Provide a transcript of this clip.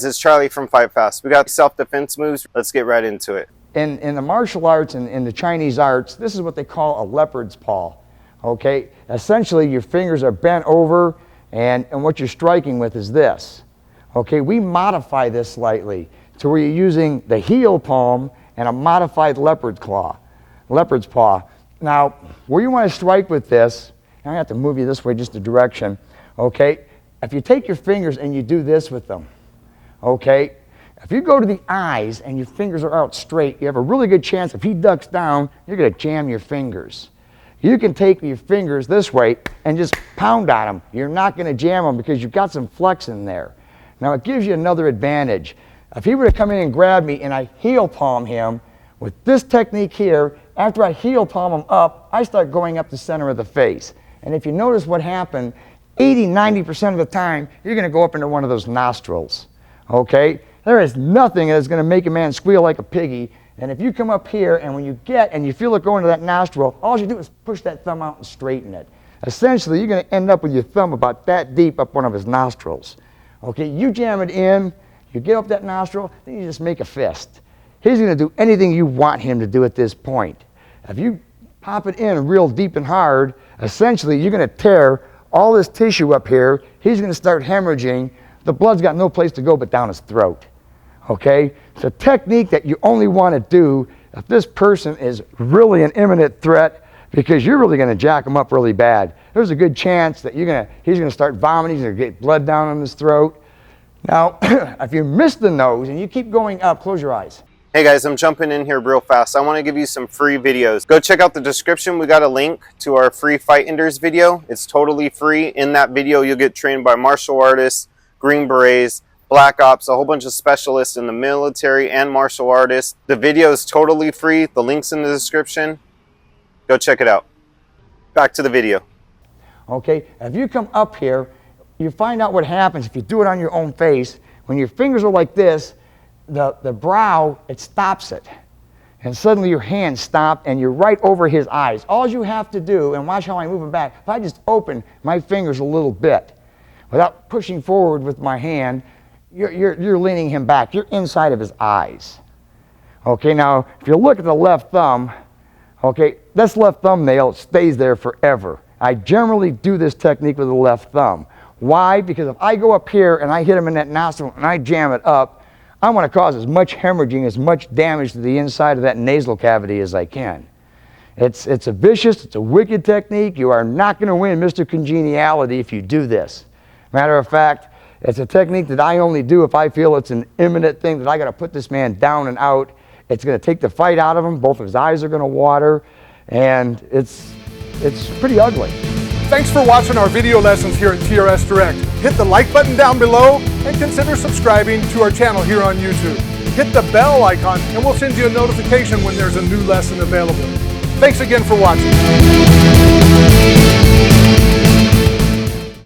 This is Charlie from Fightfast. We got self-defense moves. Let's get right into it. In the martial arts and in the Chinese arts, this is what they call a leopard's paw. Okay, essentially your fingers are bent over, and what you're striking with is this. Okay, we modify this slightly to where you're using the heel palm and a modified leopard's paw. Now, where you want to strike with this, I have to move you this way just a direction. Okay, if you take your fingers and you do this with them, okay, if you go to the eyes and your fingers are out straight, you have a really good chance if he ducks down, you're going to jam your fingers. You can take your fingers this way and just pound on them. You're not going to jam them because you've got some flex in there. Now it gives you another advantage. If he were to come in and grab me and I heel palm him, with this technique here, after I heel palm him up, I start going up the center of the face. And if you notice what happened, 80–90% of the time, you're going to go up into one of those nostrils. Okay? There is nothing that is going to make a man squeal like a piggy. And if you come up here and when you get and you feel it going to that nostril, all you do is push that thumb out and straighten it. Essentially, you're going to end up with your thumb about that deep up one of his nostrils. Okay, you jam it in, you get up that nostril, then you just make a fist. He's going to do anything you want him to do at this point. If you pop it in real deep and hard, essentially you're going to tear all this tissue up here. He's going to start hemorrhaging. The blood's got no place to go but down his throat. Okay? It's a technique that you only want to do if this person is really an imminent threat, because you're really going to jack him up really bad. There's a good chance that he's going to start vomiting, he's going to get blood down on his throat. Now, if you miss the nose and you keep going up, close your eyes. Hey guys, I'm jumping in here real fast. I want to give you some free videos. Go check out the description. We got a link to our free Fight Enders video. It's totally free. In that video, you'll get trained by martial artists, Green Berets, Black Ops, a whole bunch of specialists in the military and martial artists. The video is totally free. The link's in the description. Go check it out. Back to the video. Okay, if you come up here, you find out what happens if you do it on your own face. When your fingers are like this, the brow, it stops it. And suddenly your hands stop and you're right over his eyes. All you have to do, and watch how I move him back, if I just open my fingers a little bit without pushing forward with my hand, you're leaning him back. You're inside of his eyes. Okay, now if you look at the left thumb, okay, this left thumbnail stays there forever. I generally do this technique with the left thumb. Why? Because if I go up here and I hit him in that nostril and I jam it up, I want to cause as much hemorrhaging, as much damage to the inside of that nasal cavity as I can. It's a vicious, it's a wicked technique. You are not going to win Mr. Congeniality if you do this. Matter of fact, it's a technique that I only do if I feel it's an imminent thing that I got to put this man down and out. It's going to take the fight out of him. Both of his eyes are going to water, and it's pretty ugly. Thanks for watching our video lessons here at TRS Direct. Hit the like button down below and consider subscribing to our channel here on YouTube. Hit the bell icon and we'll send you a notification when there's a new lesson available. Thanks again for watching.